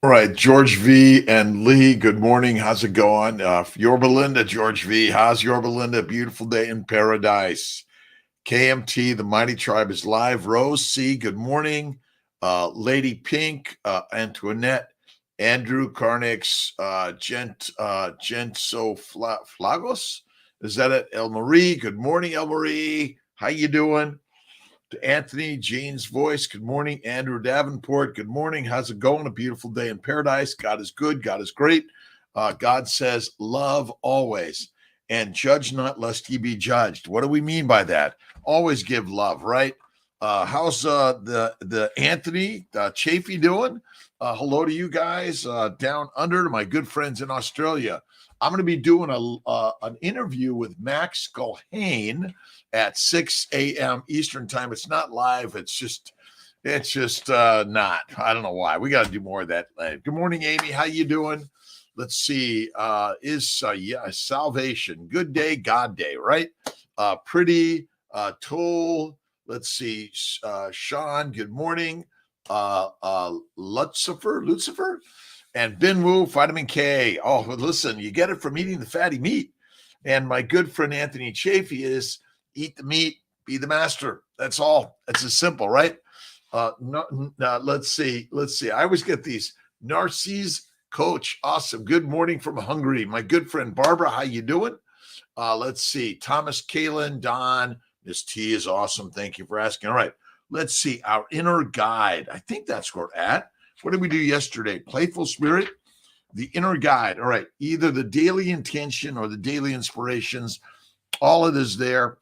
All right, George V and Lee, good morning. How's it going? Yorba Linda, George V. How's Yorba Linda? Beautiful day in paradise. KMT, the Mighty Tribe is live. Rose C, good morning. Lady Pink, Antoinette, Andrew Carnix, Gento Flagos. Is that it? El Marie, good morning, El Marie. How you doing? To Anthony, Jane's voice. Good morning, Andrew Davenport. Good morning. How's it going? A beautiful day in paradise. God is good. God is great. God says, love always and judge not lest ye be judged. What do we mean by that? Always give love, right? How's the Anthony Chafee doing? Hello to you guys down under, to my good friends in Australia. I'm going to be doing an interview with Max Culhane at 6 a.m. Eastern time. It's not live. It's just not. I don't know why. We got to do more of that. Good morning, Amy. How you doing? Let's see. Salvation. Good day, God day, right? Pretty Toll. Let's see. Sean, good morning. Lucifer. And Binwoo, vitamin K. Oh, listen, you get it from eating the fatty meat. And my good friend Anthony Chafee is eat the meat, be the master. That's all. It's as simple, right? Let's see. I always get these. Narcisse Coach, awesome. Good morning from Hungary. My good friend Barbara, how you doing? Let's see. Thomas Kalen, Don, Miss T is awesome. Thank you for asking. All right. Let's see. Our inner guide. I think that's where we're at. What did we do yesterday? Playful spirit, the inner guide. All right. Either the daily intention or the daily inspirations. All of it is there.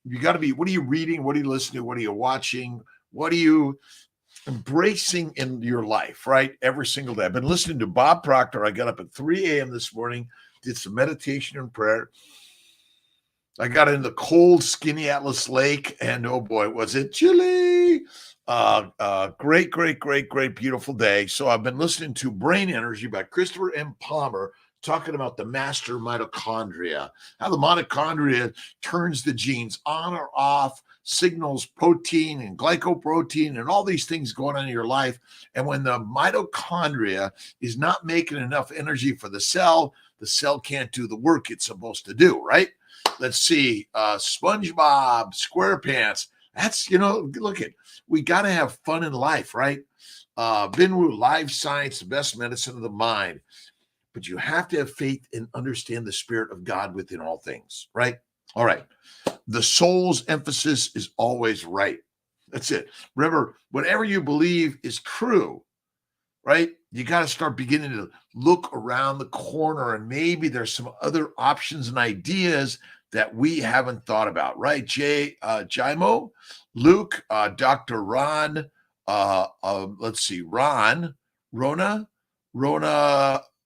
You got to be, what are you reading? What are you listening to? What are you watching? What are you embracing in your life, right? Every single day. I've been listening to Bob Proctor. I got up at 3 a.m. this morning, did some meditation and prayer. I got in the cold, skinny Atlas Lake, and oh boy, was it chilly. Great, beautiful day. So I've been listening to Brain Energy by Christopher M. Palmer, talking about the master mitochondria, how the mitochondria turns the genes on or off, signals protein and glycoprotein and all these things going on in your life. And when the mitochondria is not making enough energy for the cell can't do the work it's supposed to do, right? Let's see, SpongeBob SquarePants. That's, look at, we got to have fun in life, right? Binwoo, live science, the best medicine of the mind. But you have to have faith and understand the spirit of God within all things, right? All right. The soul's emphasis is always right. That's it. Remember, whatever you believe is true, right? You got to start beginning to look around the corner, and maybe there's some other options and ideas that we haven't thought about, right? Jaimo, Luke, Dr. Ron, let's see, Rona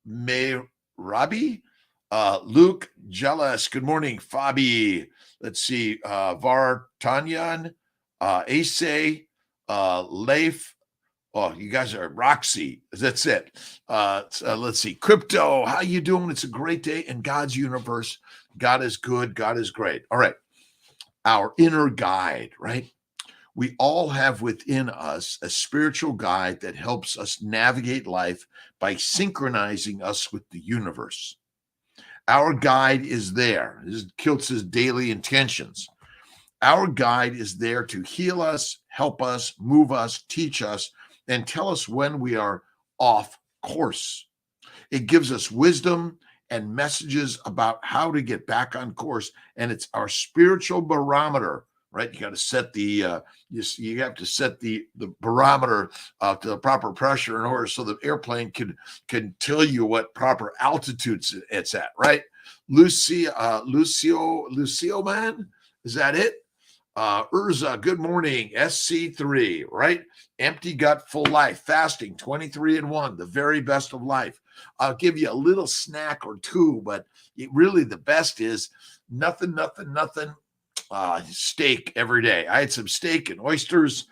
May Rabi, Luke Jealous. Good morning, Fabi. Let's see, Vartanyan, Ace, Leif. Oh, you guys are Roxy. That's it. Let's see, Crypto. How you doing? It's a great day in God's universe. God is good. God is great. All right. Our inner guide, right? We all have within us a spiritual guide that helps us navigate life by synchronizing us with the universe. Our guide is there. This is Kiltz's daily intentions. Our guide is there to heal us, help us, move us, teach us, and tell us when we are off course. It gives us wisdom and messages about how to get back on course. And it's our spiritual barometer, right? You got to set the, you have to set the barometer to the proper pressure in order so the airplane can tell you what proper altitudes it's at, right? Lucio man, is that it? Urza, good morning. SC3, right? Empty gut, full life, fasting, 23-1, the very best of life. I'll give you a little snack or two, but really the best is nothing, steak every day. I had some steak and oysters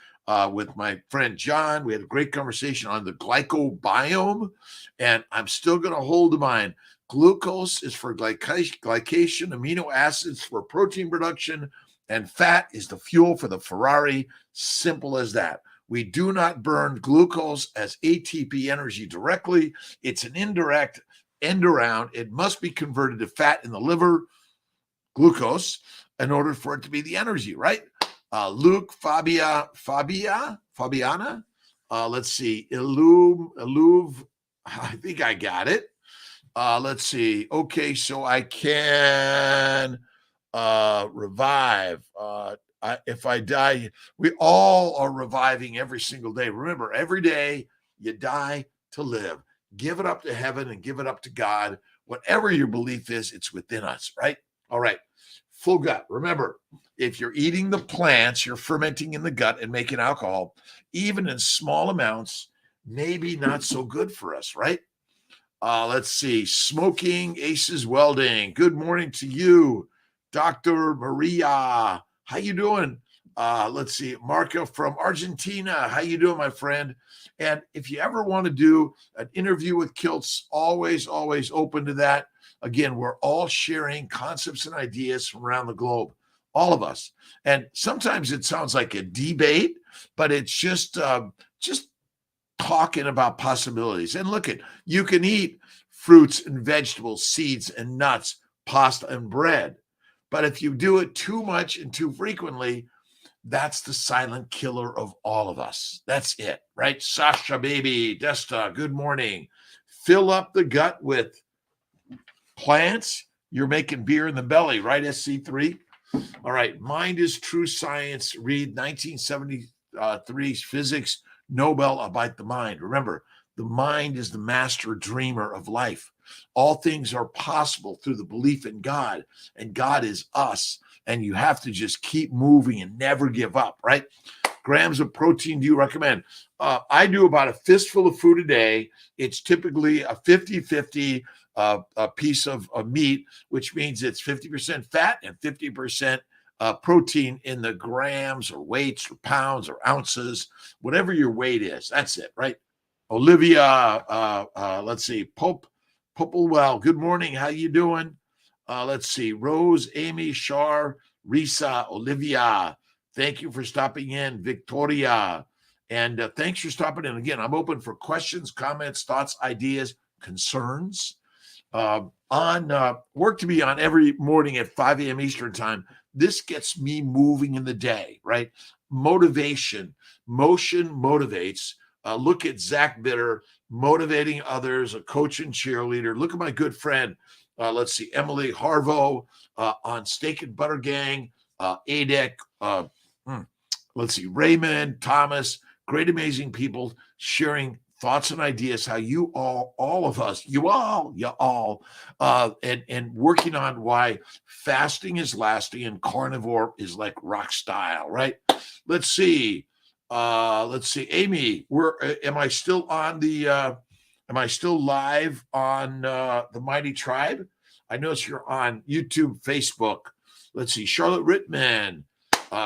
with my friend John. We had a great conversation on the glycobiome, and I'm still going to hold to mine. Glucose is for glycation, amino acids for protein production, and fat is the fuel for the Ferrari. Simple as that. We do not burn glucose as ATP energy directly. It's an indirect end around. It must be converted to fat in the liver, glucose, in order for it to be the energy, right? Luke, Fabiana, let's see, Illuve, I think I got it. Let's see. Okay, so I can revive. If I die, we all are reviving every single day. Remember, every day you die to live. Give it up to heaven and give it up to God. Whatever your belief is, it's within us, right? All right. Full gut. Remember, if you're eating the plants, you're fermenting in the gut and making alcohol, even in small amounts, maybe not so good for us, right? Let's see. Smoking Aces Welding. Good morning to you, Dr. Maria. How you doing? Let's see. Marco from Argentina. How you doing, my friend? And if you ever want to do an interview with Kiltz, always open to that. Again, we're all sharing concepts and ideas from around the globe, all of us. And sometimes it sounds like a debate, but it's just talking about possibilities. And look, you can eat fruits and vegetables, seeds and nuts, pasta and bread. But if you do it too much and too frequently, that's the silent killer of all of us. That's it, right? Sasha, baby, Desta, good morning. Fill up the gut with plants. You're making beer in the belly, right, SC3? All right. Mind is True Science. Read 1973 physics Nobel about the mind. Remember, the mind is the master dreamer of life. All things are possible through the belief in God, and God is us. And you have to just keep moving and never give up, right? Grams of protein do you recommend? I do about a fistful of food a day. It's typically a 50-50 a piece of meat, which means it's 50% fat and 50% protein in the grams or weights or pounds or ounces, whatever your weight is. That's it, right? Olivia, let's see, Popplewell, good morning. How you doing? Let's see, Rose, Amy, Shar, Risa, Olivia, thank you for stopping in. Victoria, and thanks for stopping in. Again, I'm open for questions, comments, thoughts, ideas, concerns. On work to be on every morning at 5 a.m. Eastern time. This gets me moving in the day, right? Motivation, motion motivates. Look at Zach Bitter, motivating others, a coach and cheerleader. Look at my good friend, let's see, Emily Harvo on Steak and Butter Gang, ADEC, let's see, Raymond, Thomas, great, amazing people sharing thoughts and ideas, how you all of us, and working on why fasting is lasting and carnivore is like rock style, right? Let's see, Amy, am I still live on the Mighty Tribe? I notice you're on YouTube, Facebook. Let's see, Charlotte Rittman.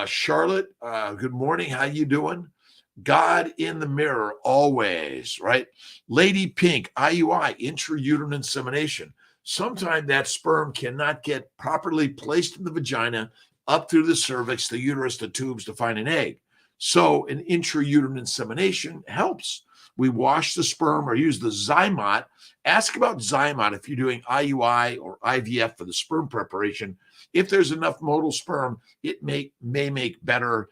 Charlotte, good morning. How you doing? God in the mirror always, right? Lady Pink, IUI, intrauterine insemination. Sometimes that sperm cannot get properly placed in the vagina, up through the cervix, the uterus, the tubes to find an egg. So an intrauterine insemination helps. We wash the sperm or use the Zymot. Ask about Zymot if you're doing IUI or IVF for the sperm preparation. If there's enough motile sperm, it may make better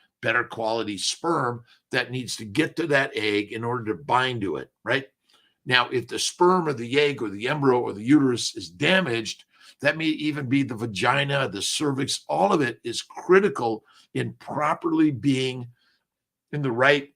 quality sperm that needs to get to that egg in order to bind to it, right? Now, if the sperm or the egg or the embryo or the uterus is damaged, that may even be the vagina, the cervix, all of it is critical in properly being in the right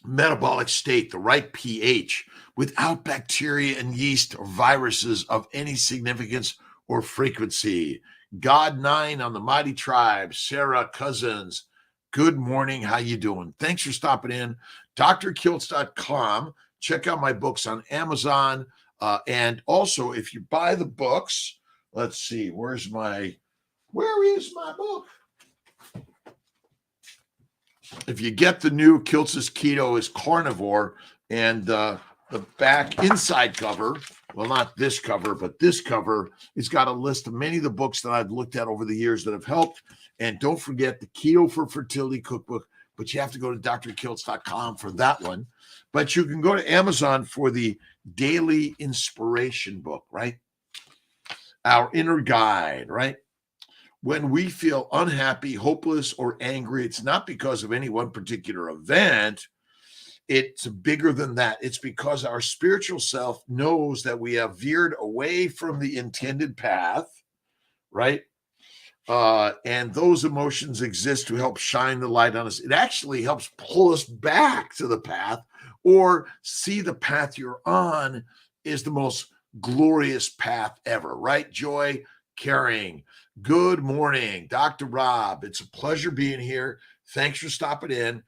metabolic state, the right pH, without bacteria and yeast or viruses of any significance or frequency. God 9 on the Mighty Tribe, Sarah Cousins, good morning. How you doing? Thanks for stopping in. drkiltz.com. Check out my books on Amazon. And also, if you buy the books, let's see, where is my book? If you get the new Kiltz's Keto is Carnivore, and the back inside cover, well, not this cover, but this cover, it's got a list of many of the books that I've looked at over the years that have helped. And don't forget the Keto for Fertility cookbook but you have to go to drkiltz.com for that one. But you can go to Amazon for the Daily Inspiration book, right? Our inner guide, right? When we feel unhappy, hopeless, or angry, it's not because of any one particular event. It's bigger than that. It's because our spiritual self knows that we have veered away from the intended path, right? And those emotions exist to help shine the light on us. It actually helps pull us back to the path, or see the path you're on is the most glorious path ever, right? Joy Caring. Good morning, Dr. Rob. It's a pleasure being here. Thanks for stopping in.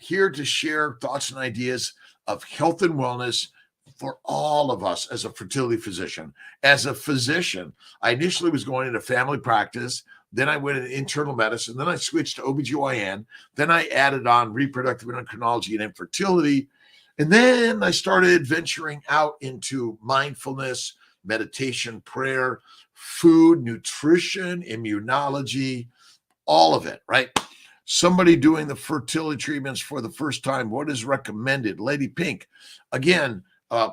Here to share thoughts and ideas of health and wellness for all of us as a fertility physician. As a physician, I initially was going into family practice. Then I went into internal medicine. Then I switched to OBGYN. Then I added on reproductive endocrinology and infertility. And then I started venturing out into mindfulness, meditation, prayer, food, nutrition, immunology, all of it, right? Somebody doing the fertility treatments for the first time, what is recommended? Lady Pink, again, if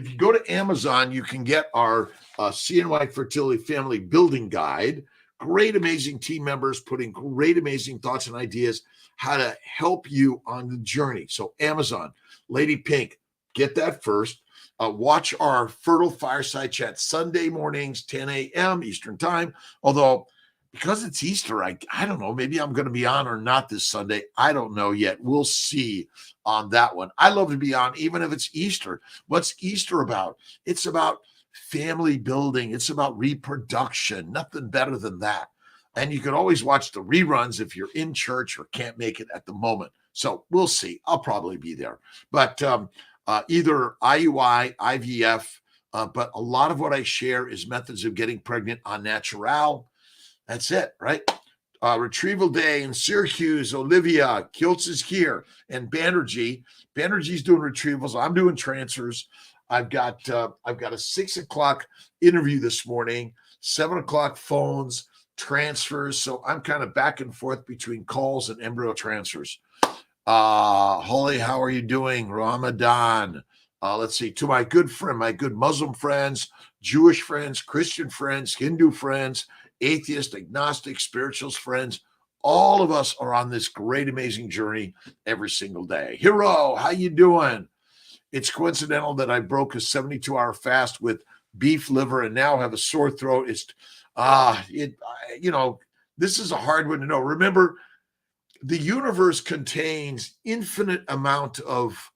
you go to Amazon, you can get our CNY Fertility Family Building Guide. Great, amazing team members putting great, amazing thoughts and ideas how to help you on the journey. So Amazon, Lady Pink, get that first. Watch our Fertile Fireside Chat Sunday mornings, 10 a.m. Eastern Time. Although, because it's Easter, I don't know, maybe I'm going to be on or not this Sunday. I don't know yet. We'll see on that one. I love to be on, even if it's Easter. What's Easter about? It's about family building. It's about reproduction. Nothing better than that. And you can always watch the reruns if you're in church or can't make it at the moment. So we'll see. I'll probably be there. But either IUI, IVF, but a lot of what I share is methods of getting pregnant on natural. That's it, right? Retrieval Day in Syracuse. Olivia Kiltz is here, and Banerjee. Banerjee's doing retrievals. I'm doing transfers. I've got a 6 o'clock interview this morning, 7 o'clock phones, transfers. So I'm kind of back and forth between calls and embryo transfers. Holly, how are you doing? Ramadan. Let's see. To my good friend, my good Muslim friends, Jewish friends, Christian friends, Hindu friends, atheist, agnostic, spiritualist friends, all of us are on this great, amazing journey every single day. Hero, how you doing? It's coincidental that I broke a 72-hour fast with beef liver and now have a sore throat. This is a hard one to know. Remember, the universe contains infinite amount of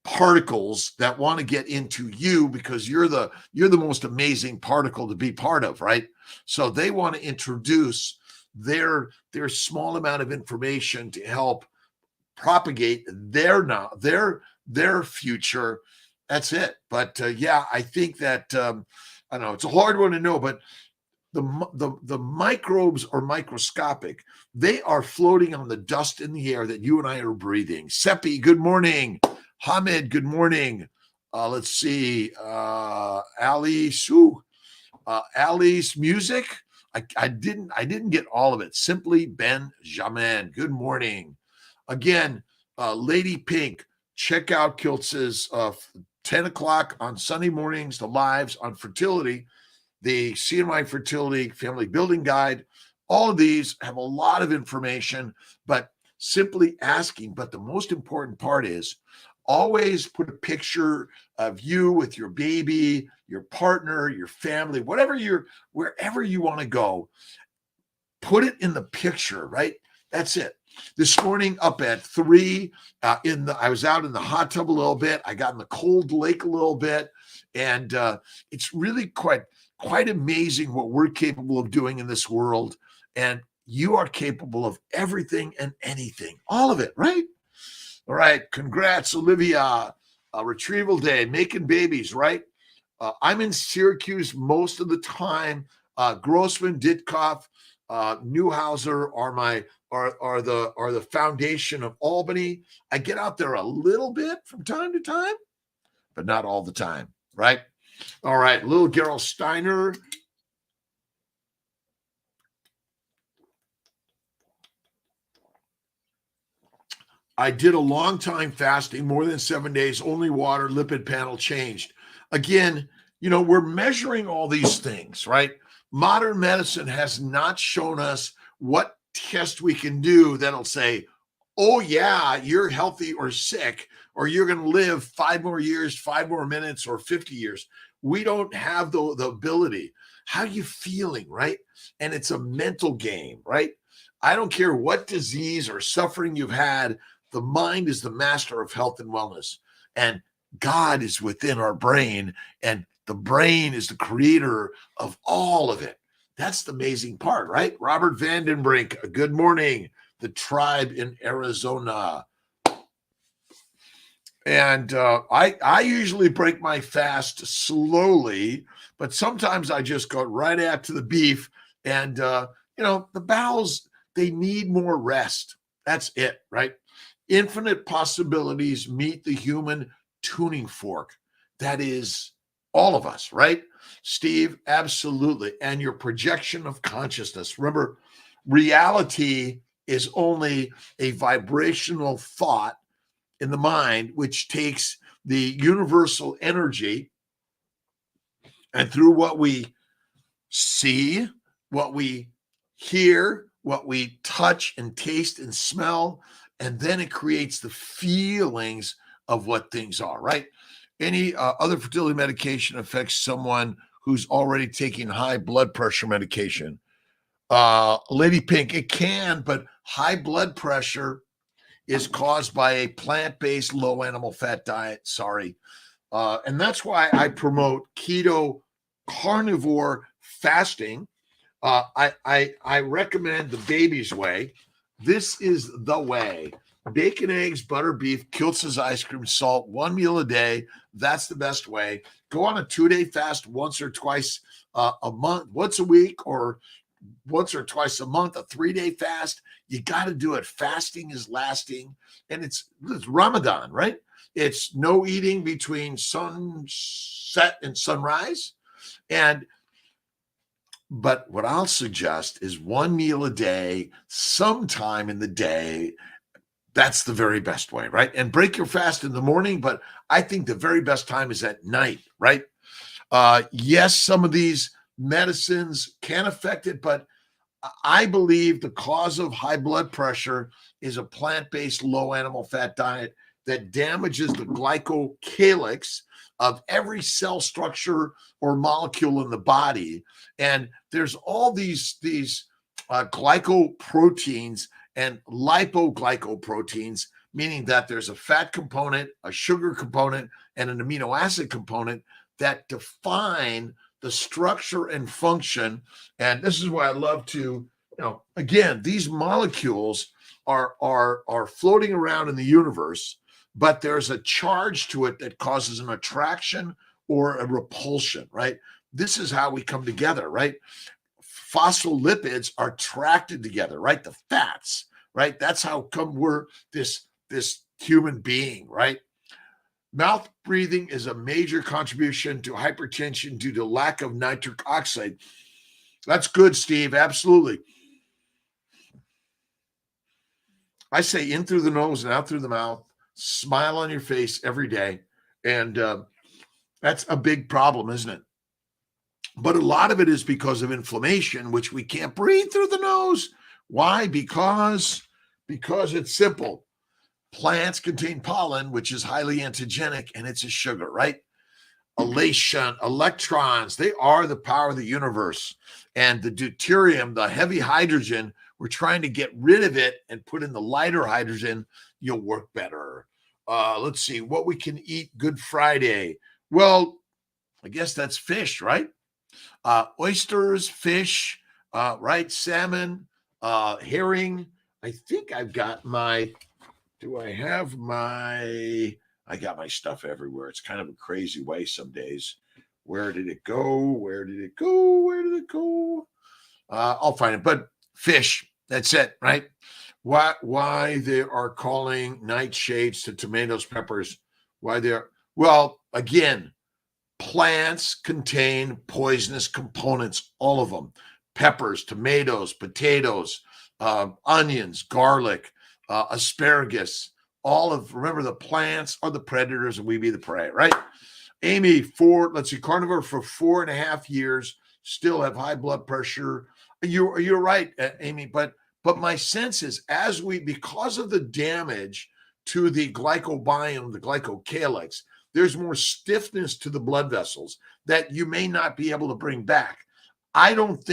particles that want to get into you because you're the most amazing particle to be part of, right? So they want to introduce their small amount of information to help propagate their future. That's it. But I think that I don't know, it's a hard one to know, but the microbes are microscopic. They are floating on the dust in the air that you and I are breathing. Seppi, good morning. Hamid, good morning. Let's see. Ali Sue. Ali's music. I didn't get all of it. Simply Benjamin. Good morning. Again, Lady Pink, check out Kiltz's 10 o'clock on Sunday mornings, the lives on fertility, the CNY Fertility Family Building Guide. All of these have a lot of information, but simply asking. But the most important part is always put a picture of you with your baby, your partner, your family, wherever you want to go, put it in the picture, right? That's it. This morning up at 3, I was out in the hot tub a little bit. I got in the cold lake a little bit, and it's really quite amazing what we're capable of doing in this world. And you are capable of everything and anything, all of it, right? All right. Congrats, Olivia. Retrieval Day, making babies, right? I'm in Syracuse most of the time. Grossman, Ditkoff, Newhauser are the foundation of Albany. I get out there a little bit from time to time, but not all the time, right? All right, little Gerald Steiner. I did a long time fasting, more than 7 days, only water, lipid panel changed. Again, we're measuring all these things, right? Modern medicine has not shown us what test we can do that'll say, oh, yeah, you're healthy or sick, or you're going to live 5 more years, 5 more minutes, or 50 years. We don't have the ability. How are you feeling, right? And it's a mental game, right? I don't care what disease or suffering you've had. The mind is the master of health and wellness, and God is within our brain, and the brain is the creator of all of it. That's the amazing part, right? Robert Vandenbrink, good morning. The tribe in Arizona. And I usually break my fast slowly, but sometimes I just go right after the beef. And, the bowels, they need more rest. That's it, right? Infinite possibilities meet the human tuning fork. That is all of us, right? Steve, absolutely. And your projection of consciousness. Remember, reality is only a vibrational thought in the mind, which takes the universal energy, and through what we see, what we hear, what we touch and taste and smell, and then it creates the feelings of what things are, right? Any other fertility medication affects someone who's already taking high blood pressure medication. Lady Pink, it can, but high blood pressure is caused by a plant-based low animal fat diet. Sorry. And that's why I promote keto carnivore fasting. I recommend the baby's way. This is the way. Bacon, eggs, butter, beef, Kiltz's ice cream, salt, 1 meal a day. That's the best way. Go on a 2-day fast once or twice a month, once a week, or once or twice a month, a 3-day fast. You got to do it. Fasting is lasting. And it's Ramadan, right? It's no eating between sunset and sunrise. But what I'll suggest is 1 meal a day, sometime in the day. That's the very best way, right? And break your fast in the morning, but I think the very best time is at night, right? Yes, some of these medicines can affect it, but I believe the cause of high blood pressure is a plant-based low animal fat diet that damages the glycocalyx of every cell structure or molecule in the body. And there's all these glycoproteins and lipoglycoproteins, meaning that there's a fat component, a sugar component, and an amino acid component that define the structure and function. And this is why I love to, again, these molecules are floating around in the universe, but there's a charge to it that causes an attraction or a repulsion, right? This is how we come together, right? Phospholipids are attracted together, right? The fats, right? That's how come we're this human being, right? Mouth breathing is a major contribution to hypertension due to lack of nitric oxide. That's good, Steve. Absolutely. I say in through the nose and out through the mouth. Smile on your face every day. And that's a big problem, isn't it? But a lot of it is because of inflammation, which we can't breathe through the nose. Why? Because it's simple. Plants contain pollen, which is highly antigenic, and it's a sugar, right? Elation, electrons, they are the power of the universe. And the deuterium, the heavy hydrogen, we're trying to get rid of it and put in the lighter hydrogen. You'll work better. Let's see what we can eat Good Friday. Well, I guess that's fish, right? Oysters, fish, right? Salmon, herring. I think I've got I got my stuff everywhere. It's kind of a crazy way some days. Where did it go? I'll find it. But fish, that's it, right? Why they are calling nightshades to tomatoes, peppers? Well, again, plants contain poisonous components, all of them. Peppers, tomatoes, potatoes, onions, garlic, asparagus, remember, the plants are the predators and we be the prey, right? Amy, carnivore for 4.5 years, still have high blood pressure. You're right, Amy, but my sense is because of the damage to the glycobiome, the glycocalyx, there's more stiffness to the blood vessels that you may not be able to bring back. I would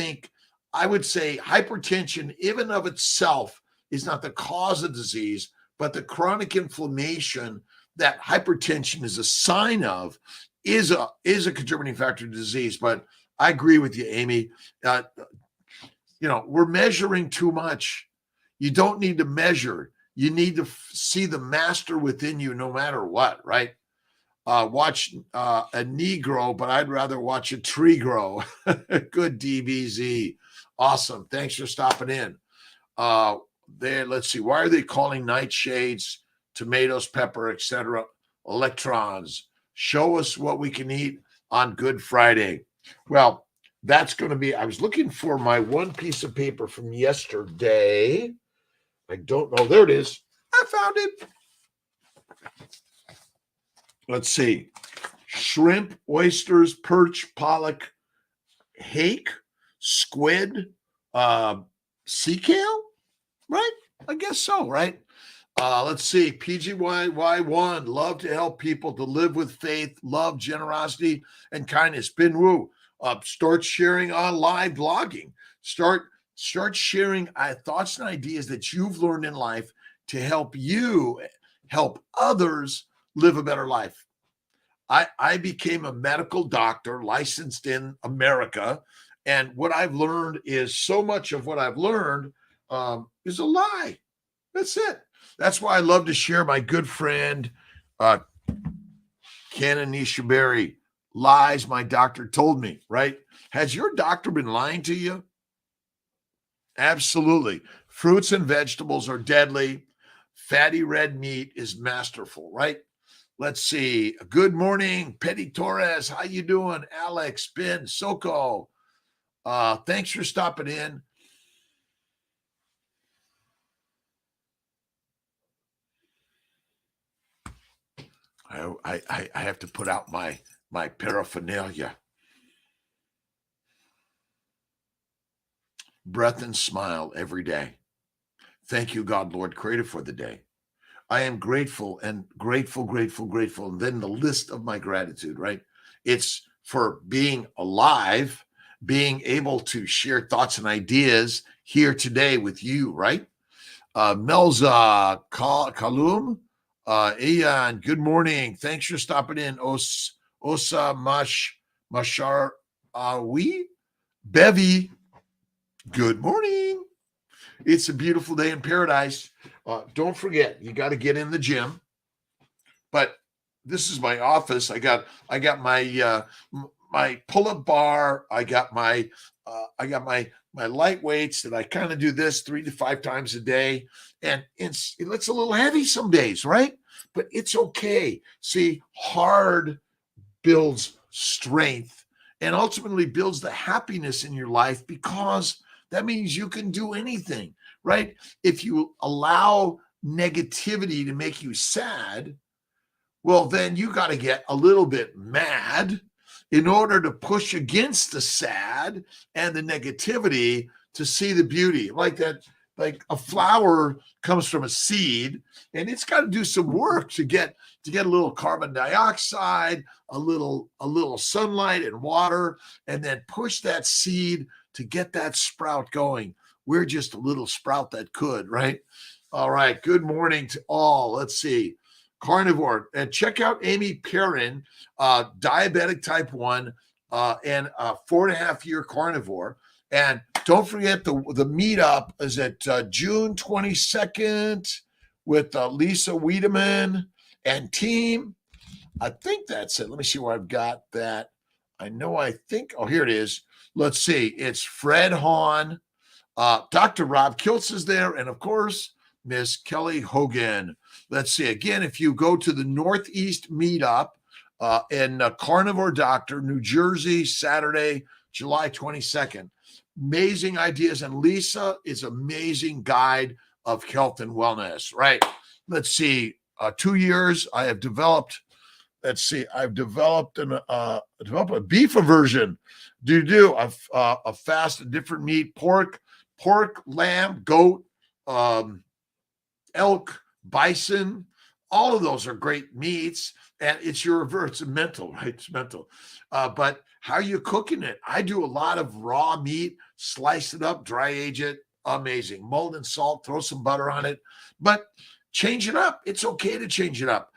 say hypertension, even of itself, is not the cause of disease, but the chronic inflammation that hypertension is a sign of is a contributing factor to disease. But I agree with you, Amy. We're measuring too much. You don't need to measure. You need to see the master within you no matter what, right? Watch a knee grow, but I'd rather watch a tree grow. Good DBZ. Awesome. Thanks for stopping in. Let's see. Why are they calling nightshades, tomatoes, pepper, etc., electrons? Show us what we can eat on Good Friday. Well, that's going to be, I was looking for my one piece of paper from yesterday. I don't know. There it is. I found it. Let's see. Shrimp, oysters, perch, pollock, hake, squid, sea kale, right? I guess so, right? Let's see. PGYY1, love to help people to live with faith, love, generosity, and kindness. Bin Wu, start sharing on live blogging. Start sharing thoughts and ideas that you've learned in life to help you help others live a better life. I became a medical doctor licensed in America, and what I've learned is so much of what I've learned is a lie. That's it. That's why I love to share my good friend, Kanisha Berry. Lies my doctor told me, right? Has your doctor been lying to you? Absolutely. Fruits and vegetables are deadly. Fatty red meat is masterful, right? Let's see. Good morning, Petty Torres. How you doing? Alex, Ben, Soko. Thanks for stopping in. I have to put out my paraphernalia. Breath and smile every day. Thank you, God, Lord, Creator, for the day. I am grateful and grateful. And then the list of my gratitude, right? It's for being alive, being able to share thoughts and ideas here today with you, right? Melza Kalum, Ian, good morning. Thanks for stopping in. Osa Masharawi, Bevy, good morning. It's a beautiful day in paradise. Don't forget, you got to get in the gym. But this is my office. I got my my pull-up bar. I got my light weights that I kind of do this 3 to 5 times a day, and it looks a little heavy some days, right? But it's okay. See, hard builds strength and ultimately builds the happiness in your life, because that means you can do anything, right? If you allow negativity to make you sad, well, then you got to get a little bit mad in order to push against the sad and the negativity to see the beauty. Like a flower comes from a seed, and it's got to do some work to get a little carbon dioxide, a little sunlight and water, and then push that seed to get that sprout going. We're just a little sprout that could, right? All right. Good morning to all. Let's see. Carnivore. And check out Amy Perrin, diabetic type 1, and a 4.5-year carnivore. And don't forget the meetup is at June 22nd with Lisa Wiedemann and team. I think that's it. Let me see where I've got that. Oh, here it is. Let's see. It's Fred Hahn. Dr. Rob Kiltz is there. And of course, Miss Kelly Hogan. Let's see. Again, if you go to the Northeast meetup in Carnivore Doctor, New Jersey, Saturday, July 22nd. Amazing ideas. And Lisa is amazing guide of health and wellness, right? Let's see. 2 years, I have developed, let's see, I've developed a beef aversion due to a fast of different meat, pork, lamb, goat, elk, bison. All of those are great meats, and it's mental, right? It's mental. But how are you cooking it? I do a lot of raw meat, slice it up, dry age it. Amazing. Mold and salt, throw some butter on it, but change it up. It's okay to change it up.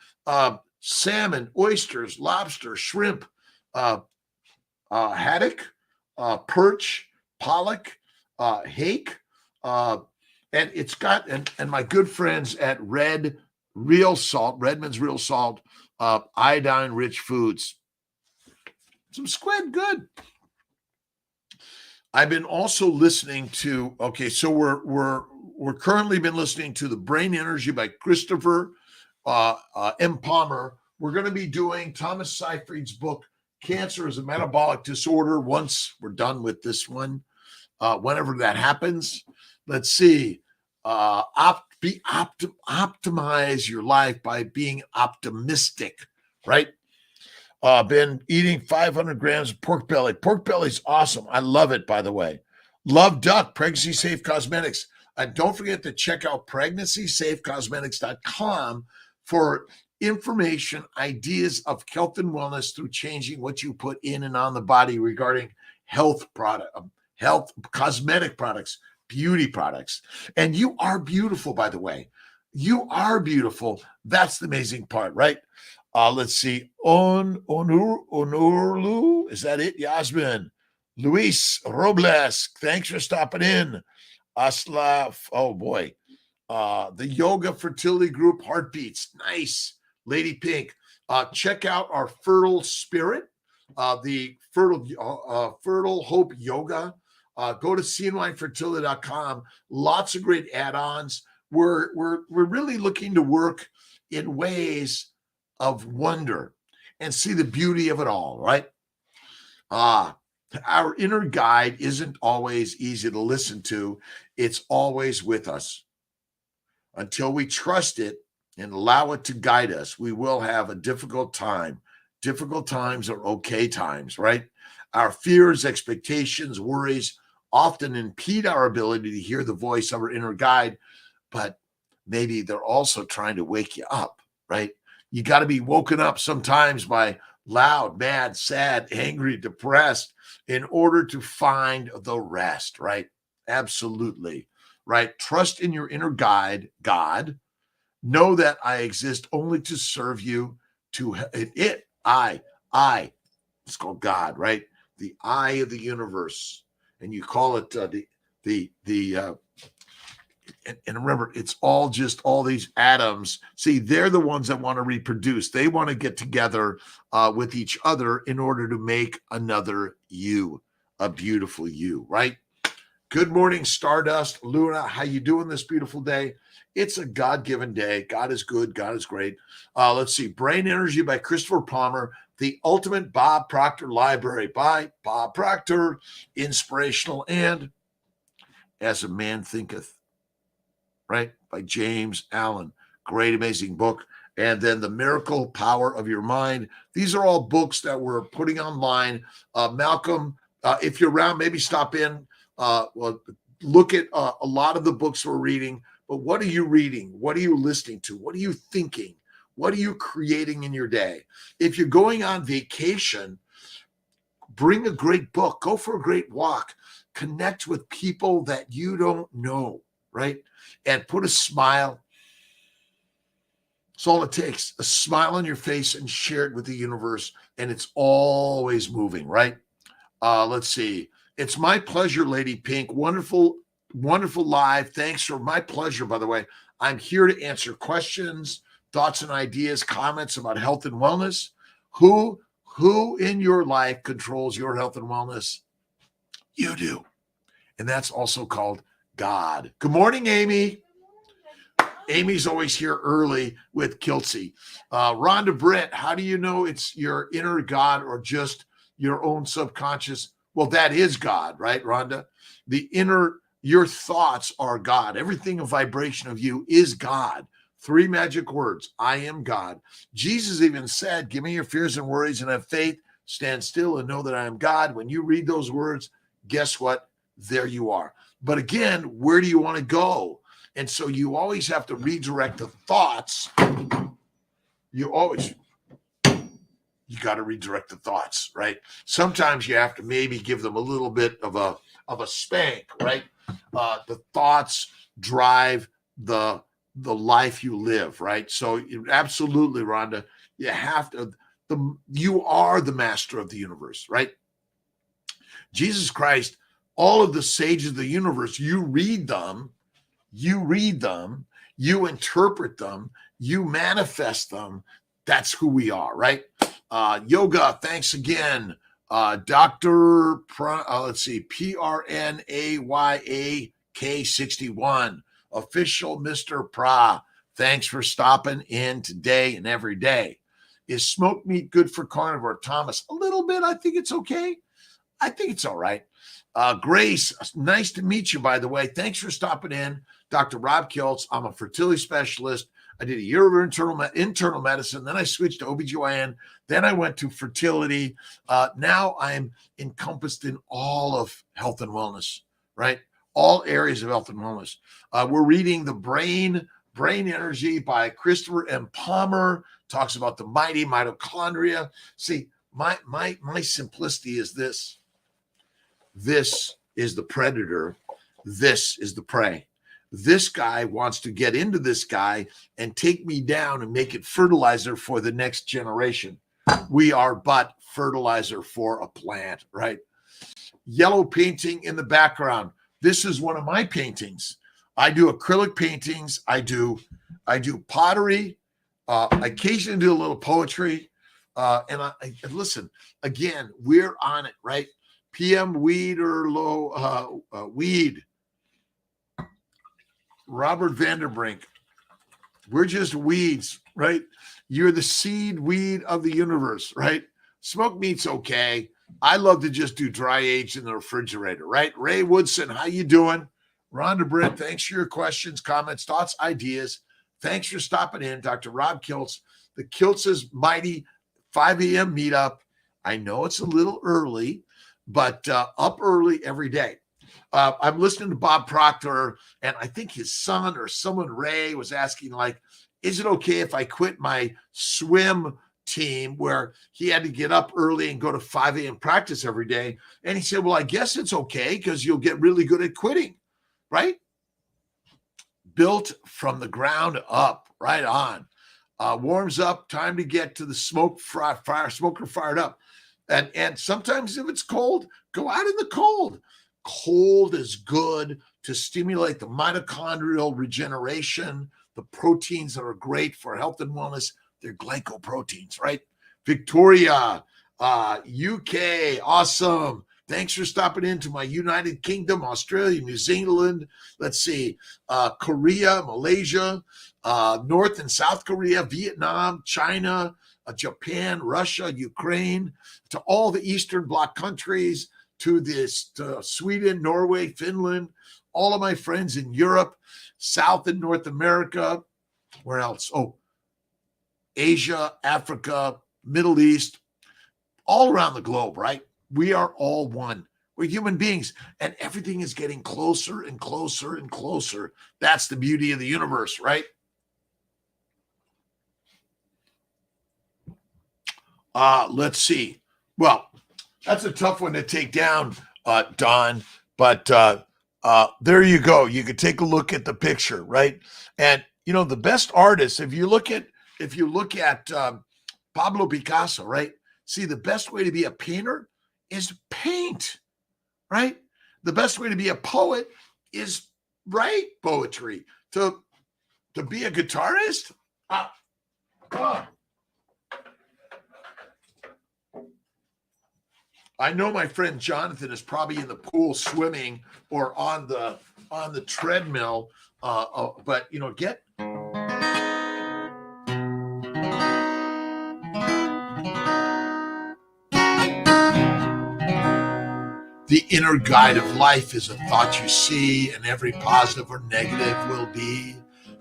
Salmon, oysters, lobster, shrimp, haddock, perch, pollock, hake, and it's got, and my good friends at Redmond's Real Salt, iodine-rich foods. Some squid, good. I've been also listening to, so we're currently been listening to The Brain Energy by Christopher M. Palmer. We're going to be doing Thomas Seyfried's book, Cancer is a Metabolic Disorder, once we're done with this one, whenever that happens. Let's see. Optimize your life by being optimistic, right? Been eating 500 grams of pork belly. Pork belly's awesome. I love it, by the way. Love duck, pregnancy safe cosmetics. And don't forget to check out pregnancySafeCosmetics.com for information, ideas of health and wellness through changing what you put in and on the body regarding health cosmetic products, beauty products. And you are beautiful, by the way. You are beautiful. That's the amazing part, right? Let's see. Onurlu, is that it? Yasmin. Luis Robles, thanks for stopping in. Aslaf, oh boy. The Yoga Fertility Group, Heartbeats, nice. Lady Pink, check out our Fertile Spirit, the Fertile Hope Yoga. Go to cnyfertility.com. Lots of great add-ons. We're really looking to work in ways of wonder and see the beauty of it all, right? Our inner guide isn't always easy to listen to. It's always with us. Until we trust it and allow it to guide us, we will have a difficult time. Difficult times are okay times, right? Our fears, expectations, worries often impede our ability to hear the voice of our inner guide, but maybe they're also trying to wake you up, right? You got to be woken up sometimes by loud, mad, sad, angry, depressed in order to find the rest, right? Absolutely, right? Trust in your inner guide, God. Know that I exist only to serve you, it's called God, right? The eye of the universe. And you call it and remember, it's all just all these atoms. See, they're the ones that want to reproduce. They want to get together with each other in order to make another you, a beautiful you, right? Good morning, Stardust. Luna, how you doing this beautiful day? It's a God-given day. God is good. God is great. Let's see. Brain Energy by Christopher Palmer. The Ultimate Bob Proctor Library by Bob Proctor. Inspirational and As a Man Thinketh, right? By James Allen. Great, amazing book. And then The Miracle Power of Your Mind. These are all books that we're putting online. Malcolm, if you're around, maybe stop in. Look at a lot of the books we're reading. But what are you reading? What are you listening to? What are you thinking? What are you creating in your day? If you're going on vacation, bring a great book. Go for a great walk. Connect with people that you don't know, right? And put a smile. That's all it takes. A smile on your face and share it with the universe. And it's always moving, right? Let's see. It's my pleasure, Lady Pink. Wonderful, wonderful live. Thanks for my pleasure, by the way. I'm here to answer questions, thoughts and ideas, comments about health and wellness. Who in your life controls your health and wellness? You do. And that's also called God. Good morning, Amy. Amy's always here early with Kiltzy. Rhonda Britt, how do you know it's your inner God or just your own subconscious? Well, that is God, right, Rhonda? Your thoughts are God. Everything a vibration of you is God. 3 magic words. I am God. Jesus even said, give me your fears and worries and have faith. Stand still and know that I am God. When you read those words, guess what? There you are. But again, where do you want to go? And so you always have to redirect the thoughts. You got to redirect the thoughts, right? Sometimes you have to maybe give them a little bit of a spank, right? The thoughts drive the life you live, right? So absolutely, Rhonda, you have to. You are the master of the universe, right? Jesus Christ, all of the sages of the universe, you read them, you interpret them, you manifest them. That's who we are, right? Yoga, thanks again. Dr. Let's see, PRNAYAK61, official Mr. Pra. Thanks for stopping in today and every day. Is smoked meat good for carnivore? Thomas, a little bit. I think it's okay. I think it's all right. Grace, nice to meet you, by the way. Thanks for stopping in. Dr. Rob Kiltz. I'm a fertility specialist. I did a year of internal medicine. Then I switched to OBGYN. Then I went to fertility. Now I'm encompassed in all of health and wellness, right? All areas of health and wellness. We're reading The Brain Energy by Christopher M. Palmer. Talks about the mighty mitochondria. See, my simplicity is this. This is the predator. This is the prey. This guy wants to get into this guy and take me down and make it fertilizer for the next generation. We are but fertilizer for a plant, right? Yellow painting in the background. This is one of my paintings. I do acrylic paintings. I do pottery. I occasionally do a little poetry. And listen, again, we're on it, right? PM weed or low weed. Robert Vanderbrink. We're just weeds, right? You're the seed weed of the universe, right? Smoked meat's okay. I love to just do dry aged in the refrigerator, right? Ray Woodson, how you doing? Rhonda Britt, thanks for your questions, comments, thoughts, ideas. Thanks for stopping in. Dr. Rob Kiltz, the Kiltz's Mighty 5 a.m. meetup. I know it's a little early, but up early every day. I'm listening to Bob Proctor, and I think his son or someone, Ray, was asking, like, is it okay if I quit my swim team where he had to get up early and go to 5 a.m. practice every day? And he said, well, I guess it's okay because you'll get really good at quitting, right? Built from the ground up, right on. Warms up, time to get to the smoker fired up. And sometimes if it's cold, go out in the cold. Cold is good to stimulate the mitochondrial regeneration, the proteins that are great for health and wellness. They're glycoproteins, right? Victoria, UK, awesome. Thanks for stopping into my United Kingdom, Australia, New Zealand. Let's see, Korea, Malaysia, North and South Korea, Vietnam, China, Japan, Russia, Ukraine, to all the Eastern Bloc countries, to Sweden, Norway, Finland, all of my friends in Europe, South and North America. Where else? Oh, Asia, Africa, Middle East, all around the globe, right? We are all one. We're human beings, and everything is getting closer and closer and closer. That's the beauty of the universe, right? Let's see. Well, that's a tough one to take down, Don, but there you go. You could take a look at the picture, right? And, you know, the best artists, if you look at Pablo Picasso, right? See, the best way to be a painter is paint, right? The best way to be a poet is write poetry. To be a guitarist, I know my friend Jonathan is probably in the pool swimming or on the treadmill, but you know, get the inner guide of life is a thought you see, and every positive or negative will be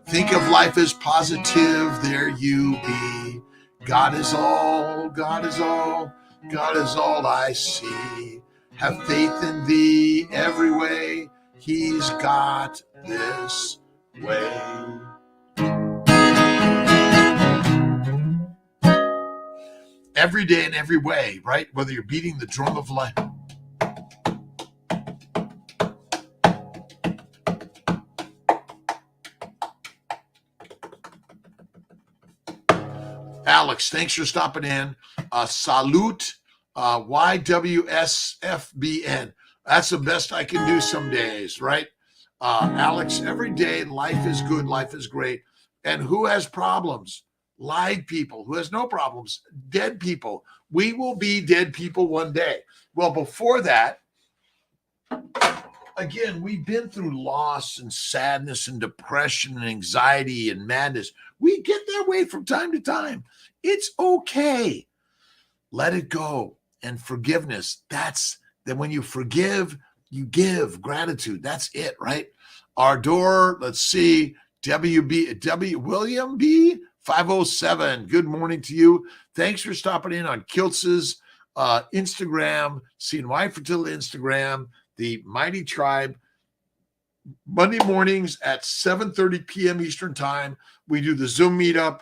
Think of life as positive, there you be. God is all, God is all, God is all I see. Have faith in thee every way, he's got this way. Every day in every way, right? Whether you're beating the drum of life. Alex, thanks for stopping in. Salute, YWSFBN. That's the best I can do some days, right? Alex, every day life is good, life is great. And who has problems? Live people. Who has no problems? Dead people. We will be dead people one day. Well, before that, again, we've been through loss and sadness and depression and anxiety and madness. We get that way from time to time. It's okay. Let it go. And forgiveness, that's then when you forgive, you give gratitude. That's it, right? Our door, let's see, William B 507. Good morning to you. Thanks for stopping in on Kiltz's Instagram, CNY Fertility Instagram, the Mighty Tribe. Monday mornings at 7:30 p.m. Eastern time. We do the Zoom meetup.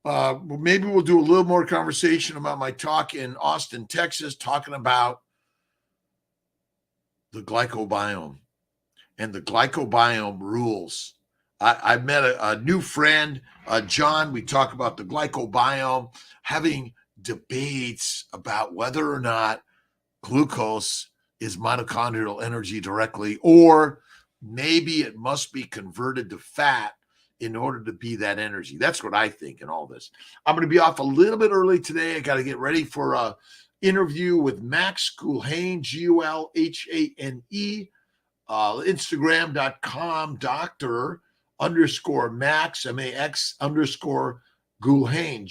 Maybe we'll do a little more conversation about my talk in Austin, Texas, talking about the glycobiome and the glycobiome rules. I met a new friend, John. We talk about the glycobiome, having debates about whether or not glucose is mitochondrial energy directly, or maybe it must be converted to fat in order to be that energy. That's what I think in all this. I'm going to be off a little bit early today. I got to get ready for a interview with Max Gulhane, Gulhane, Instagram.com, Dr._Max, Max_Gulhane, Gulhane.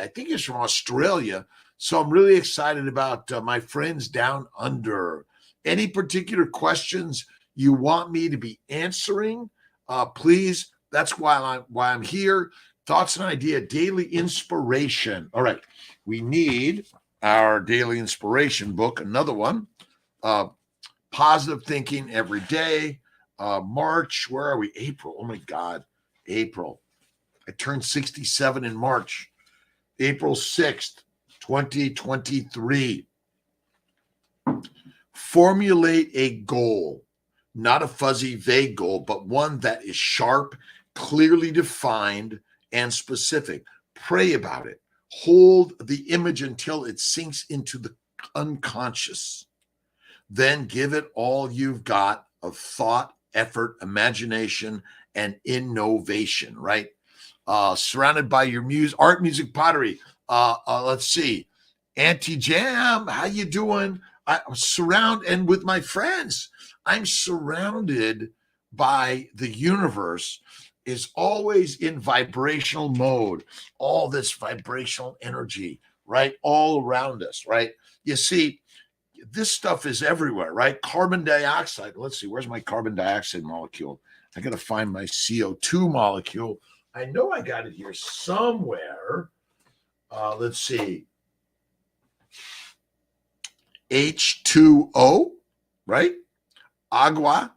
I think he's from Australia. So I'm really excited about my friends down under. Any particular questions you want me to be answering, please. That's why I'm here. Thoughts and idea, daily inspiration. All right. We need our daily inspiration book, another one. Positive thinking every day. March, where are we? April. Oh my God. April. I turned 67 in March. April 6th, 2023. Formulate a goal, not a fuzzy, vague goal, but one that is sharp, clearly defined, and specific. Pray about it. Hold the image until it sinks into the unconscious. Then give it all you've got of thought, effort, imagination, and innovation, right? Surrounded by your art, music, pottery. Let's see. Auntie Jam, how you doing? And with my friends, I'm surrounded by the universe is always in vibrational mode, all this vibrational energy, right? All around us, right? You see, this stuff is everywhere, right? Carbon dioxide. Let's see, where's my carbon dioxide molecule? I got to find my CO2 molecule. I know I got it here somewhere. Let's see. H2O, right? Agua.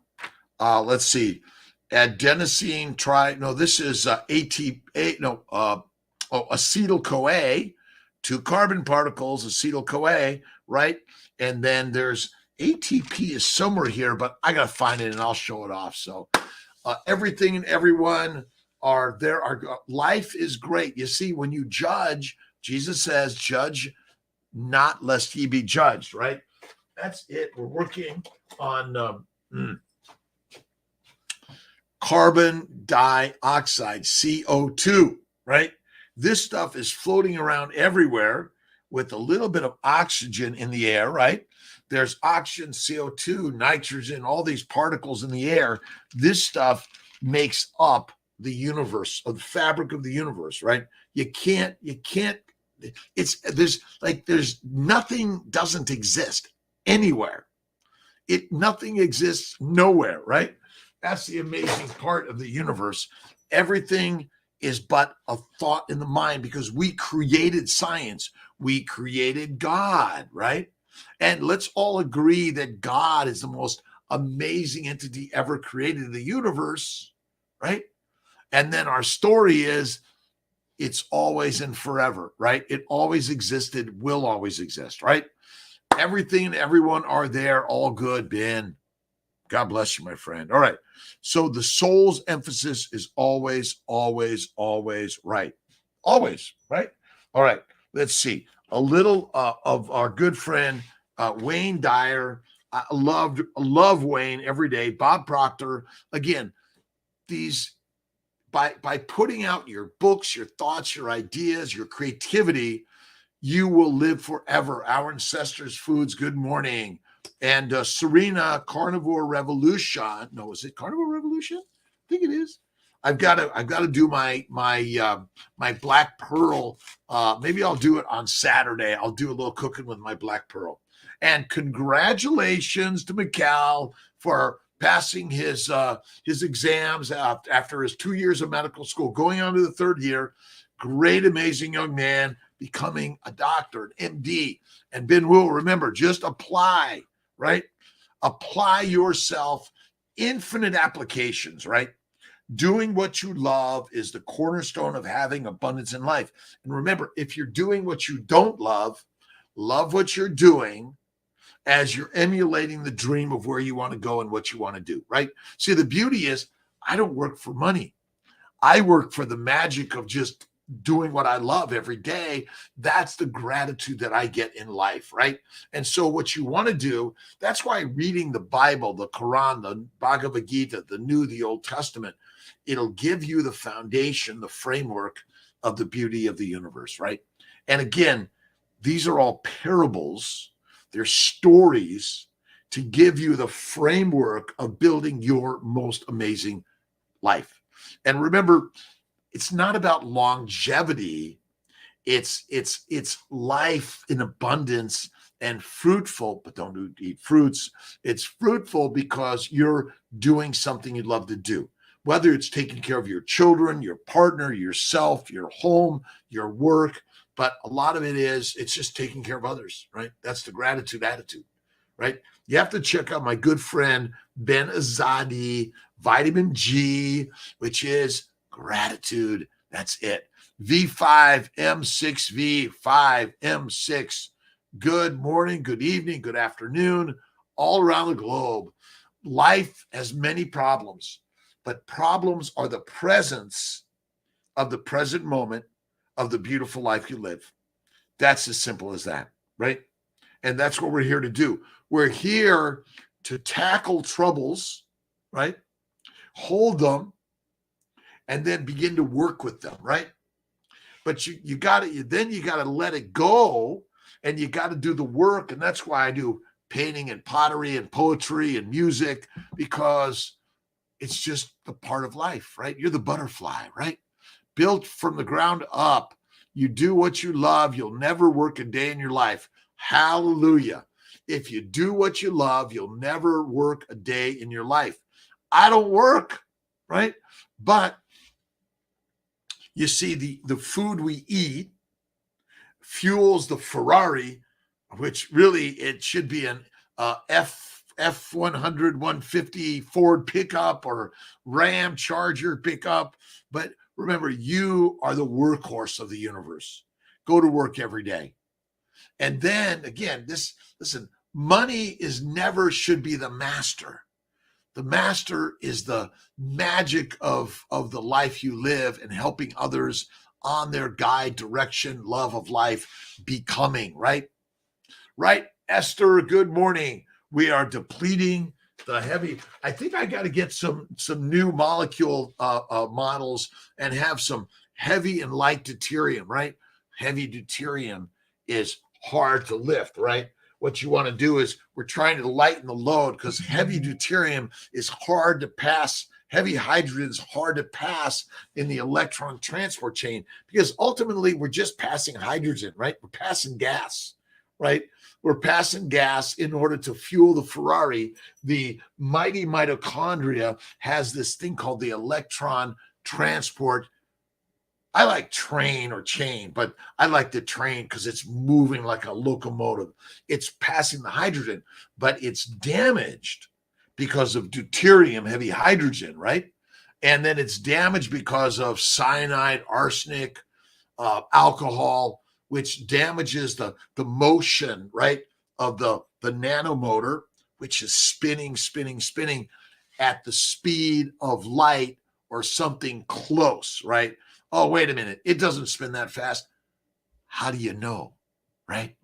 Let's see. Adenosine this is acetyl-CoA, 2 carbon particles, acetyl-CoA, right? And then there's ATP is somewhere here, but I got to find it and I'll show it off. So everything and everyone life is great. You see, when you judge, Jesus says, judge not lest ye be judged, right? That's it. We're working on carbon dioxide, CO2, right? This stuff is floating around everywhere with a little bit of oxygen in the air, right? There's oxygen, CO2, nitrogen, all these particles in the air. This stuff makes up the universe, of the fabric of the universe, right? There's nothing doesn't exist anywhere. Nothing exists nowhere, right? That's the amazing part of the universe. Everything is but a thought in the mind, because we created science. We created God, right? And let's all agree that God is the most amazing entity ever created in the universe, right? And then our story is it's always and forever, right? It always existed, will always exist, right? Everything and everyone are there, all good, Ben. God bless you, my friend. All right. So the soul's emphasis is always, always, always right. Always, right? All right. Let's see. A little of our good friend, Wayne Dyer. I love Wayne every day. Bob Proctor. Again, these by putting out your books, your thoughts, your ideas, your creativity, you will live forever. Our Ancestors Foods, good morning. And Serena, Carnivore Revolution. No, is it Carnivore Revolution? I think it is. I've got to do my Black Pearl. Maybe I'll do it on Saturday. I'll do a little cooking with my Black Pearl. And congratulations to Mikal for passing his exams after his 2 years of medical school, going on to the third year. Great, amazing young man, becoming a doctor, an MD. And Ben Wu, remember, just apply, right? Apply yourself, infinite applications, right? Doing what you love is the cornerstone of having abundance in life. And remember, if you're doing what you don't love what you're doing as you're emulating the dream of where you want to go and what you want to do, right? See, the beauty is I don't work for money. I work for the magic of just doing what I love every day. That's the gratitude that I get in life, right? And so what you want to do, that's why reading the Bible, the Quran, the Bhagavad Gita, the New, the Old Testament, it'll give you the foundation, the framework of the beauty of the universe, right? And again, these are all parables. They're stories to give you the framework of building your most amazing life. And remember, it's not about longevity. It's life in abundance and fruitful, but don't eat fruits. It's fruitful because you're doing something you'd love to do, whether it's taking care of your children, your partner, yourself, your home, your work. But a lot of it's just taking care of others, right? That's the gratitude attitude, right? You have to check out my good friend, Ben Azadi, Vitamin G, which is gratitude. That's it. V5M6V, 5M6. Good morning, good evening, good afternoon, all around the globe. Life has many problems, but problems are the presence of the present moment of the beautiful life you live. That's as simple as that, right? And that's what we're here to do. We're here to tackle troubles, right? Hold them, and then begin to work with them, right? But you got to let it go, and you got to do the work. And that's why I do painting and pottery and poetry and music, because it's just a part of life, right? You're the butterfly, right? Built from the ground up. You do what you love. You'll never work a day in your life. Hallelujah. If you do what you love, you'll never work a day in your life. I don't work, right? But you see, the food we eat fuels the Ferrari, which really it should be an F100, 150 Ford pickup or Ram Charger pickup. But remember, you are the workhorse of the universe. Go to work every day. And then again, listen, money should be the master. The master is the magic of the life you live and helping others on their guide, direction, love of life, becoming, right? Right, Esther, good morning. We are depleting the heavy. I think I got to get some new molecule models and have some heavy and light deuterium, right? Heavy deuterium is hard to lift, right? What you want to do is we're trying to lighten the load, because heavy deuterium is hard to pass. Heavy hydrogen is hard to pass in the electron transport chain, because ultimately we're just passing hydrogen, right? We're passing gas, right? We're passing gas in order to fuel the Ferrari. The mighty mitochondria has this thing called the electron transport. I like train or chain, but I like the train because it's moving like a locomotive. It's passing the hydrogen, but it's damaged because of deuterium, heavy hydrogen, right? And then it's damaged because of cyanide, arsenic, alcohol, which damages the motion, right, of the nanomotor, which is spinning at the speed of light or something close, right? Oh, wait a minute. It doesn't spin that fast. How do you know, right?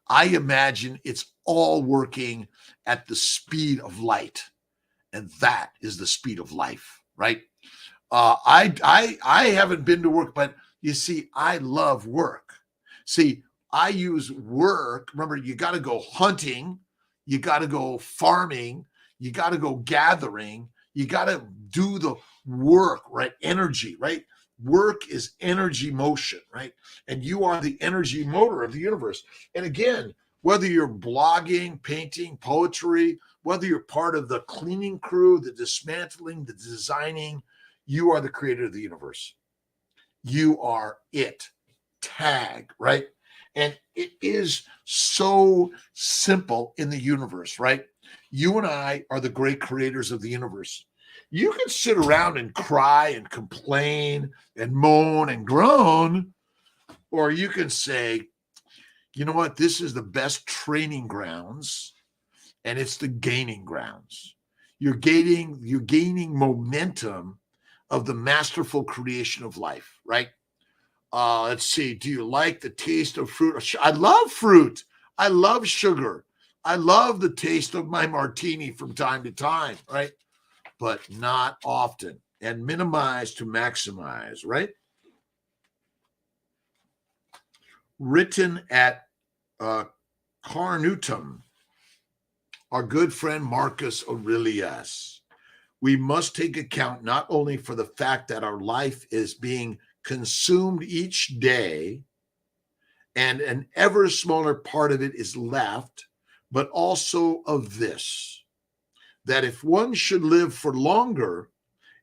I imagine it's all working at the speed of light, and that is the speed of life, right? I haven't been to work, but you see, I love work. See, I use work. Remember, you got to go hunting, you got to go farming, you got to go gathering, you got to do the work, right? Energy, right? Work is energy motion, right? And you are the energy motor of the universe. And again, whether you're blogging, painting, poetry, whether you're part of the cleaning crew, the dismantling, the designing, you are the creator of the universe. You are it. Tag, right? And it is so simple in the universe, right? You and I are the great creators of the universe. You can sit around and cry and complain and moan and groan, or you can say, you know what? This is the best training grounds, and it's the gaining grounds. You're gaining momentum of the masterful creation of life, right? Let's see. Do you like the taste of fruit? I love fruit. I love sugar. I love the taste of my martini from time to time, right? But not often. And minimize to maximize, right? Written at Carnutum, our good friend Marcus Aurelius. We must take account not only for the fact that our life is being consumed each day and an ever smaller part of it is left, but also of this, that if one should live for longer,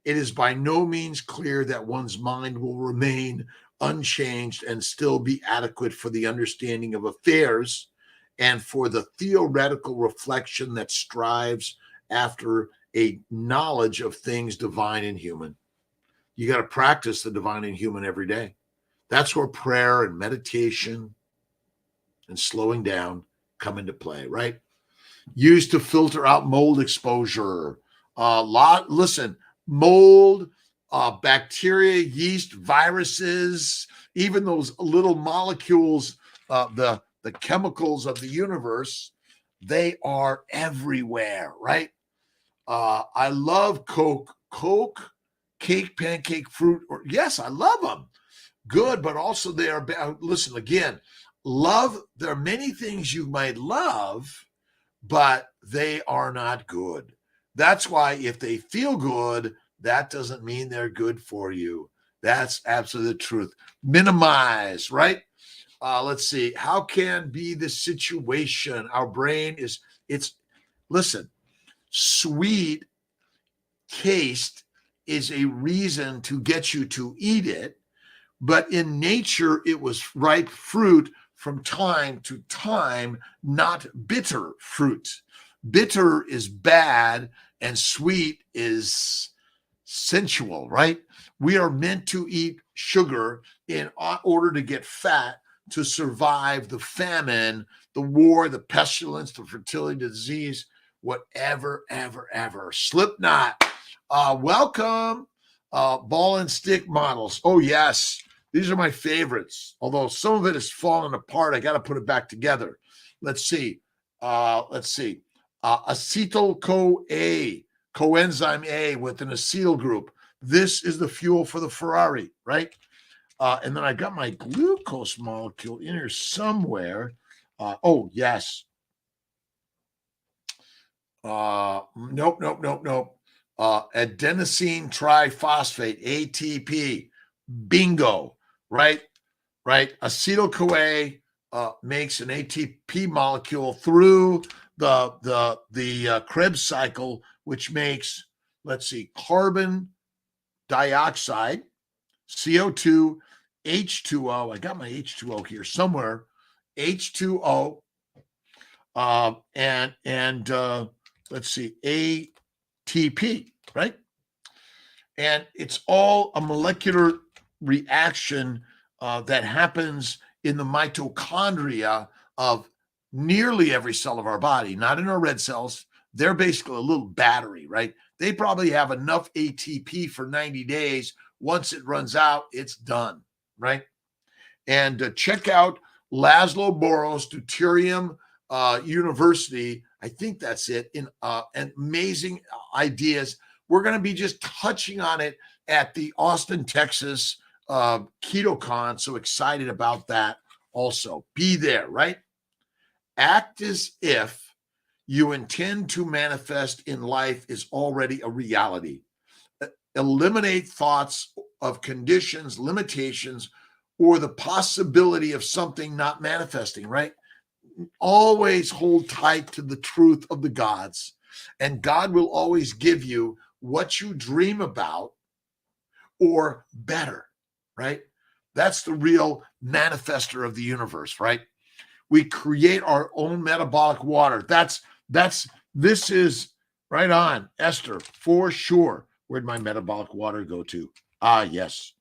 it is by no means clear that one's mind will remain unchanged and still be adequate for the understanding of affairs and for the theoretical reflection that strives after a knowledge of things divine and human. You got to practice the divine and human every day. That's where prayer and meditation and slowing down come into play, right? Used to filter out mold exposure. Listen, mold, bacteria, yeast, viruses, even those little molecules, the chemicals of the universe, they are everywhere, right? I love Coke, cake, pancake, fruit, or yes, I love them. Good, but also they are bad. Listen, again, love, there are many things you might love, but they are not good. That's why if they feel good, that doesn't mean they're good for you. That's absolutely the truth. Minimize, right? Let's see. How can be the situation? Our brain is, listen, sweet taste is a reason to get you to eat it, but in nature, it was ripe fruit from time to time, not bitter fruit. Bitter is bad and sweet is sensual, right? We are meant to eat sugar in order to get fat, to survive the famine, the war, the pestilence, the fertility disease, whatever, ever. Slipknot, welcome. Ball and stick models. Oh, yes. These are my favorites. Although some of it is falling apart, I got to put it back together. Let's see. Acetyl-CoA, coenzyme A with an acetyl group. This is the fuel for the Ferrari, right? And then I got my glucose molecule in here somewhere. Oh, yes. Nope. Adenosine triphosphate, ATP. Bingo, right? Acetyl-CoA, makes an ATP molecule through the Krebs cycle, which makes, let's see, carbon dioxide, CO2, H2O. I got my H2O here somewhere. H2O, and let's see, ATP, right? And it's all a molecular reaction that happens in the mitochondria of nearly every cell of our body, not in our red cells. They're basically a little battery, right? They probably have enough ATP for 90 days. Once it runs out, it's done, right? And check out Laszlo Boros Deuterium University. I think that's it. In amazing ideas. We're going to be just touching on it at the Austin, Texas KetoCon. So excited about that also. Be there, right? Act as if you intend to manifest in life is already a reality. Eliminate thoughts of conditions, limitations, or the possibility of something not manifesting, right? Always hold tight to the truth of the gods, and God will always give you what you dream about or better, right? That's the real manifester of the universe, right? We create our own metabolic water. This is right on, Esther, for sure. Where'd my metabolic water go to? Ah, yes.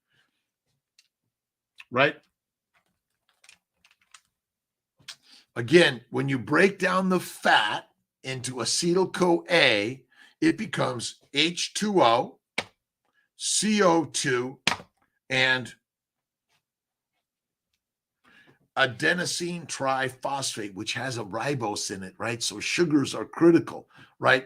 Right? Again, when you break down the fat into acetyl-CoA, it becomes H2O, CO2, and adenosine triphosphate, which has a ribose in it, right? So sugars are critical, right?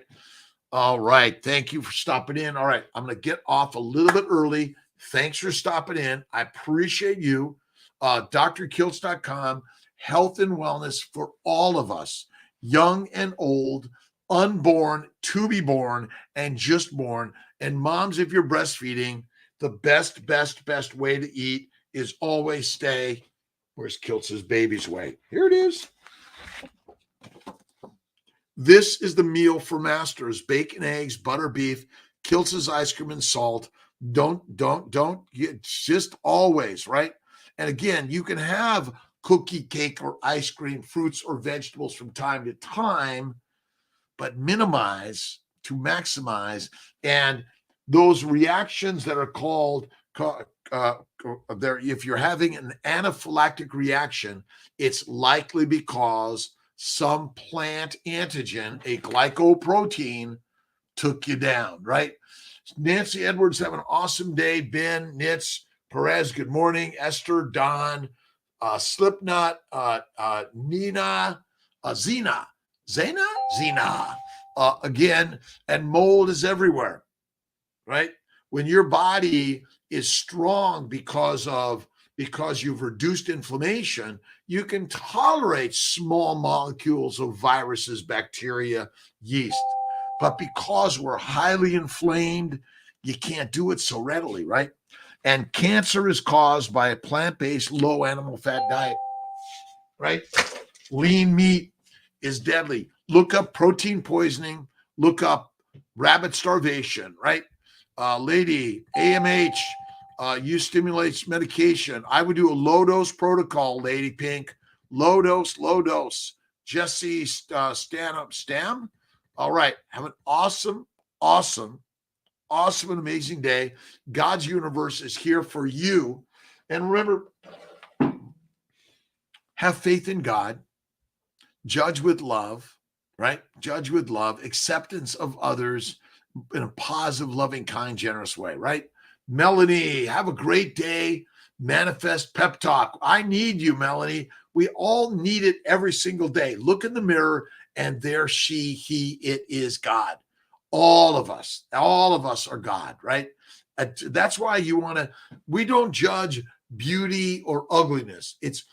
All right. Thank you for stopping in. All right. I'm going to get off a little bit early. Thanks for stopping in. I appreciate you. DrKiltz.com, health and wellness for all of us, young and old, unborn, to be born, and just born. And moms, if you're breastfeeding, the best way to eat is always stay. Where's Kiltz's baby's way? Here it is. This is the meal for masters: bacon, eggs, butter, beef, Kiltz's ice cream and salt. Don't just always, right? And again, you can have cookie, cake, or ice cream, fruits or vegetables from time to time, but minimize to maximize. And those reactions that are called if you're having an anaphylactic reaction, it's likely because some plant antigen, a glycoprotein, took you down, right? Nancy Edwards, have an awesome day. Ben, Nitz, Perez, good morning. Esther, Don, Slipknot, Nina, Zena, again, and mold is everywhere, right? When your body is strong because you've reduced inflammation, you can tolerate small molecules of viruses, bacteria, yeast. But because we're highly inflamed, you can't do it so readily, right? And cancer is caused by a plant-based, low animal fat diet, right? Lean meat is deadly. Look up protein poisoning. Look up rabbit starvation, right? Lady, AMH, use stimulates medication. I would do a low-dose protocol, Lady Pink. Low dose. Jesse, Stam. All right. Have an awesome and amazing day. God's universe is here for you. And remember, have faith in God. Judge with love, right? Judge with love. Acceptance of others in a positive, loving, kind, generous way, right? Melanie, have a great day. Manifest pep talk. I need you, Melanie. We all need it every single day. Look in the mirror, and there she, he, it is God. All of us are God, right? That's why we don't judge beauty or ugliness. It's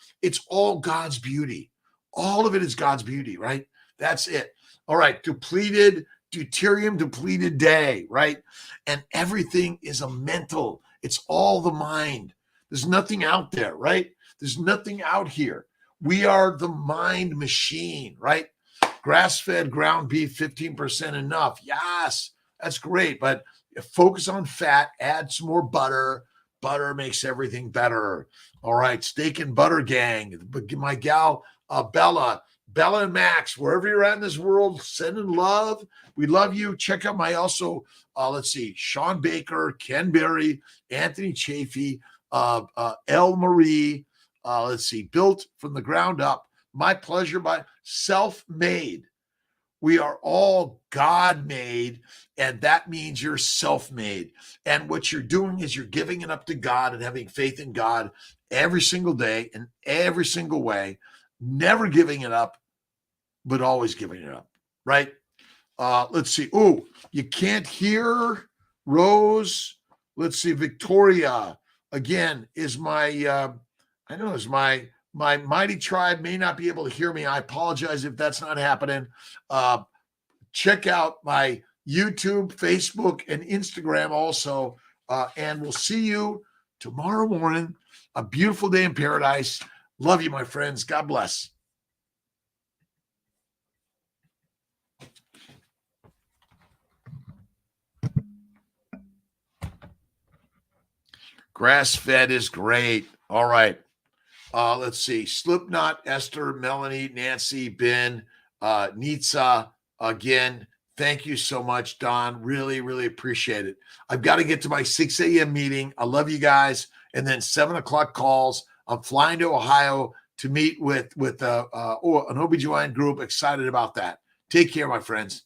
all God's beauty. All of it is God's beauty, right? That's it. All right. Deuterium depleted day, right? And everything is a mental. It's all the mind. There's nothing out there, right? There's nothing out here. We are the mind machine, right? Grass-fed ground beef, 15% enough. Yes, that's great. But focus on fat, add some more butter. Butter makes everything better. All right, steak and butter gang. My gal, Bella and Max, wherever you're at in this world, sending love. We love you. Check out my also, let's see, Sean Baker, Ken Berry, Anthony Chafee, Elle Marie. Let's see, built from the ground up. My pleasure by self-made. We are all God-made, and that means you're self-made. And what you're doing is you're giving it up to God and having faith in God every single day in every single way, never giving it up, but always giving it up, right? Let's see. Oh, you can't hear Rose. Let's see. Victoria, again, is my, I know is my mighty tribe may not be able to hear me. I apologize if that's not happening. Check out my YouTube, Facebook, and Instagram also. And we'll see you tomorrow morning. A beautiful day in paradise. Love you, my friends. God bless. Grass-fed is great. All right. Let's see. Slipknot, Esther, Melanie, Nancy, Ben, Nitsa. Again, thank you so much, Don. Really, really appreciate it. I've got to get to my 6 a.m. meeting. I love you guys. And then 7 o'clock calls. I'm flying to Ohio to meet with an OBGYN group. Excited about that. Take care, my friends.